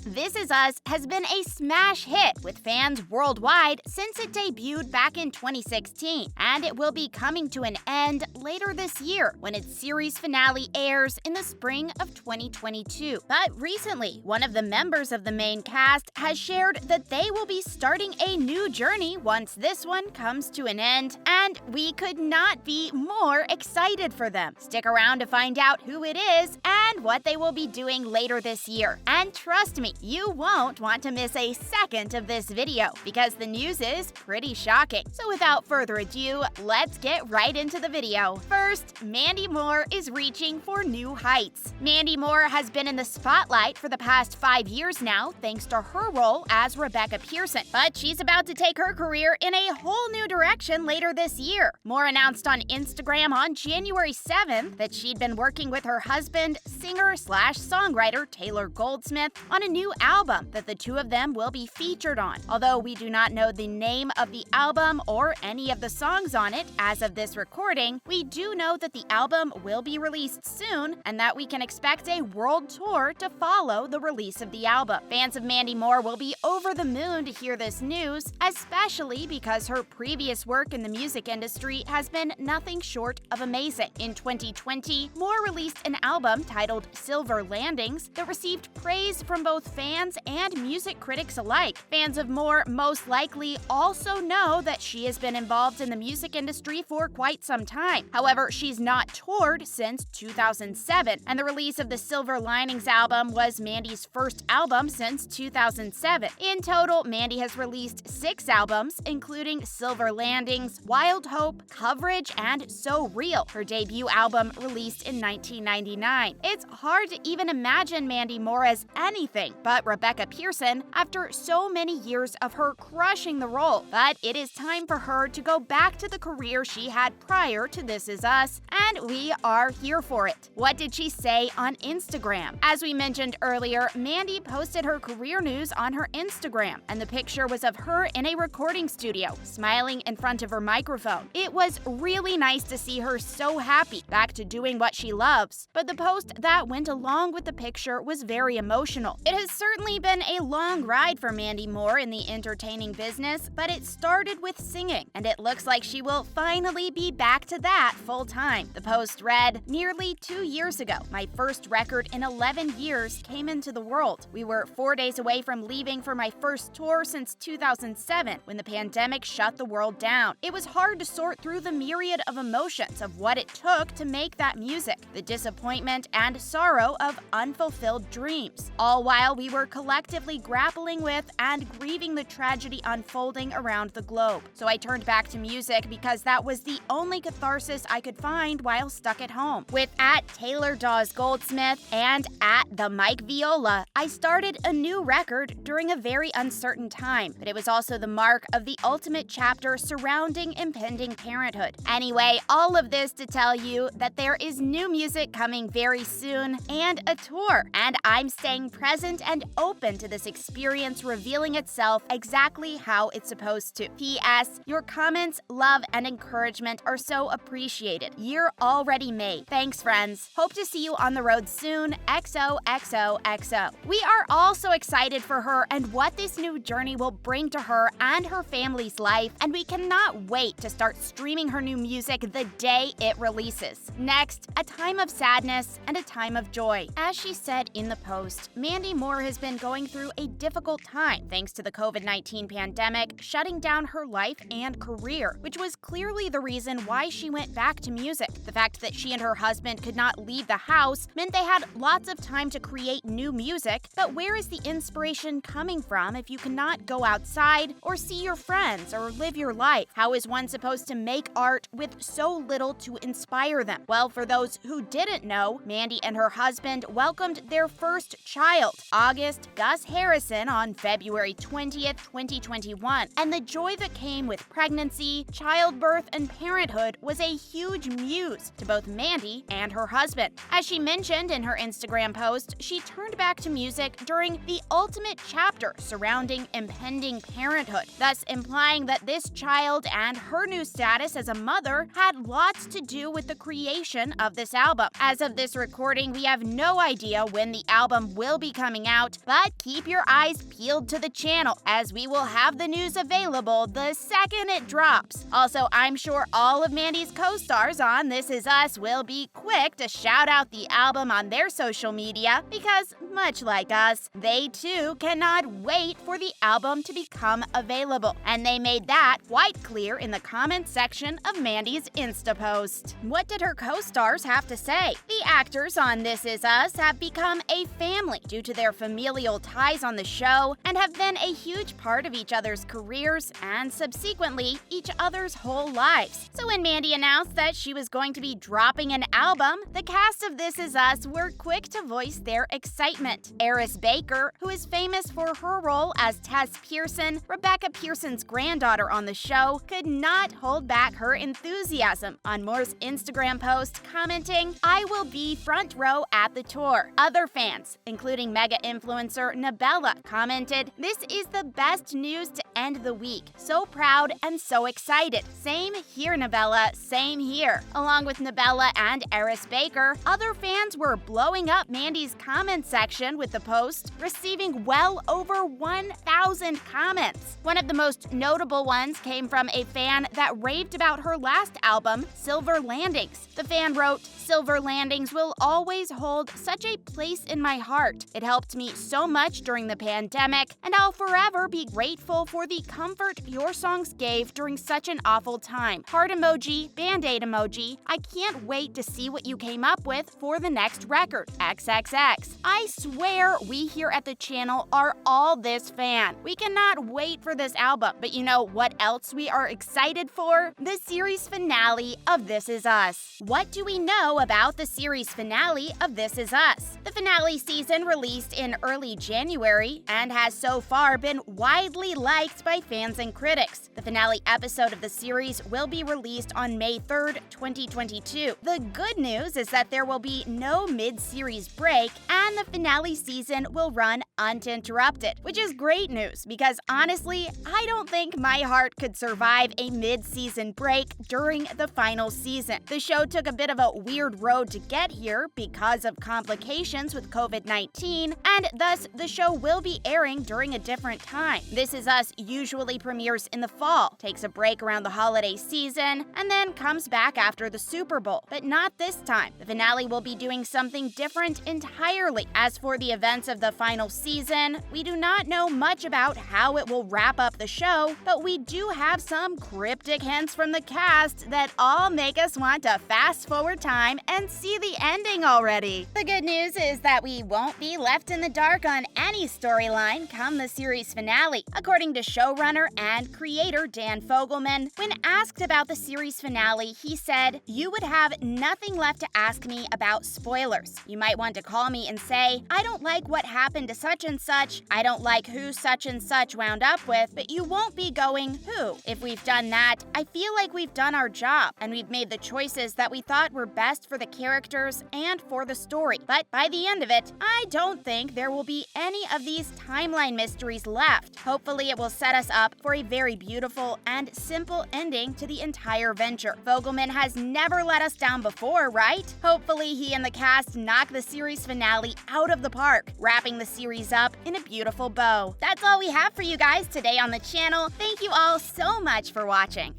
This Is Us has been a smash hit with fans worldwide since it debuted back in 2016, and it will be coming to an end later this year when its series finale airs in the spring of 2022. But recently, one of the members of the main cast has shared that they will be starting a new journey once this one comes to an end, and we could not be more excited for them. Stick around to find out who it is and what they will be doing later this year. And trust me, you won't want to miss a second of this video because the news is pretty shocking. So without further ado, let's get right into the video. First, Mandy Moore is reaching for new heights. Mandy Moore has been in the spotlight for the past 5 years now thanks to her role as Rebecca Pearson, but she's about to take her career in a whole new direction later this year. Moore announced on Instagram on January 7th that she'd been working with her husband, singer/songwriter Taylor Goldsmith, on a new album that the two of them will be featured on. Although we do not know the name of the album or any of the songs on it as of this recording, we do know that the album will be released soon and that we can expect a world tour to follow the release of the album. Fans of Mandy Moore will be over the moon to hear this news, especially because her previous work in the music industry has been nothing short of amazing. In 2020, Moore released an album titled Silver Landings that received praise from both fans and music critics alike. Fans of Moore most likely also know that she has been involved in the music industry for quite some time. However, she's not toured since 2007, and the release of the Silver Linings album was Mandy's first album since 2007. In total, Mandy has released 6 albums, including Silver Landings, Wild Hope, Coverage, and So Real, her debut album released in 1999. It's hard to even imagine Mandy Moore as anything but Rebecca Pearson after so many years of her crushing the role. But it is time for her to go back to the career she had prior to This Is Us, and we are here for it. What did she say on Instagram? As we mentioned earlier, Mandy posted her career news on her Instagram, and the picture was of her in a recording studio, smiling in front of her microphone. It was really nice to see her so happy, back to doing what she loves. But the post that went along with the picture was very emotional. It has certainly been a long ride for Mandy Moore in the entertaining business, but it started with singing, and it looks like she will finally be back to that full time. The post read, "Nearly 2 years ago, my first record in 11 years came into the world. We were 4 days away from leaving for my first tour since 2007 when the pandemic shut the world down. It was hard to sort through the myriad of emotions of what it took to make that music, the disappointment and sorrow of unfulfilled dreams, all while we were collectively grappling with and grieving the tragedy unfolding around the globe. So I turned back to music because that was the only catharsis I could find while stuck at home. With @Taylor Dawes Goldsmith and @The Mike Viola, I started a new record during a very uncertain time, but it was also the mark of the ultimate chapter surrounding impending parenthood. Anyway, all of this to tell you that there is new music coming very soon and a tour, and I'm staying present and open to this experience revealing itself exactly how it's supposed to. P.S. Your comments, love, and encouragement are so appreciated. Year already made. Thanks, friends. Hope to see you on the road soon. XOXOXO. We are all so excited for her and what this new journey will bring to her and her family's life, and we cannot wait to start streaming her new music the day it releases. Next, a time of sadness and a time of joy. As she said in the post, Mandy Moore has been going through a difficult time thanks to the COVID-19 pandemic shutting down her life and career, which was clearly the reason why she went back to music. The fact that she and her husband could not leave the house meant they had lots of time to create new music, but where is the inspiration coming from if you cannot go outside or see your friends or live your life? How is one supposed to make art with so little to inspire them? Well, for those who didn't know, Mandy and her husband welcomed their first child, August Gus Harrison, on February 20th, 2021, and the joy that came with pregnancy, childbirth, and parenthood was a huge muse to both Mandy and her husband. As she mentioned in her Instagram post, she turned back to music during the ultimate chapter surrounding impending parenthood, thus implying that this child and her new status as a mother had lots to do with the creation of this album. As of this recording, we have no idea when the album will be coming out, out, but keep your eyes peeled to the channel as we will have the news available the second it drops. Also, I'm sure all of Mandy's co-stars on This Is Us will be quick to shout out the album on their social media because, much like us, they too cannot wait for the album to become available. And they made that quite clear in the comments section of Mandy's Insta post. What did her co-stars have to say? The actors on This Is Us have become a family due to their familial ties on the show and have been a huge part of each other's careers and subsequently each other's whole lives. So when Mandy announced that she was going to be dropping an album, the cast of This Is Us were quick to voice their excitement. Eris Baker, who is famous for her role as Tess Pearson, Rebecca Pearson's granddaughter on the show, could not hold back her enthusiasm on Moore's Instagram post, commenting, "I will be front row at the tour." Other fans, including mega influencer Nabella, commented, "This is the best news to end the week. So proud and so excited." Same here, Nabella, same here. Along with Nabella and Eris Baker, other fans were blowing up Mandy's comment section with the post, receiving well over 1,000 comments. One of the most notable ones came from a fan that raved about her last album, Silver Landings. The fan wrote, "Silver Landings will always hold such a place in my heart. It helped me so much during the pandemic, and I'll forever be grateful for the comfort your songs gave during such an awful time. Heart emoji, band-aid emoji. I can't wait to see what you came up with for the next record. XXX. I swear we here at the channel are all this fan. We cannot wait for this album. But you know what else we are excited for? The series finale of This Is Us. What do we know about the series finale of This Is Us? The finale season released in early January and has so far been widely liked by fans and critics. The finale episode of the series will be released on May 3rd, 2022. The good news is that there will be no mid-series break and the finale season will run uninterrupted, which is great news because honestly, I don't think my heart could survive a mid-season break during the final season. The show took a bit of a weird road to get here because of complications with COVID-19, and thus the show will be airing during a different time. This Is Us usually premieres in the fall, takes a break around the holiday season, and then comes back after the Super Bowl. But not this time. The finale will be doing something different entirely. As for the events of the final season, we do not know much about how it will wrap up the show, but we do have some cryptic hints from the cast that all make us want to fast forward time and see the ending already. The good news is that we won't be left in the dark on any storyline come the series finale. According to showrunner and creator Dan Fogelman, when asked about the series finale, he said, "You would have nothing left to ask me about spoilers. You might want to call me and say, I don't like what happened to such and such, I don't like who such and such wound up with, but you won't be going, who? If we've done that, I feel like we've done our job, and we've made the choices that we thought were best for the characters and for the story. But by the end of it, I don't think there will be any of these timeline mysteries left. Hopefully it will set us up for a very beautiful and simple ending to the entire venture. Fogelman has never let us down before, right? Hopefully he and the cast knock the series finale out of the park, wrapping the series up in a beautiful bow. That's all we have for you guys today on the channel. Thank you all so much for watching.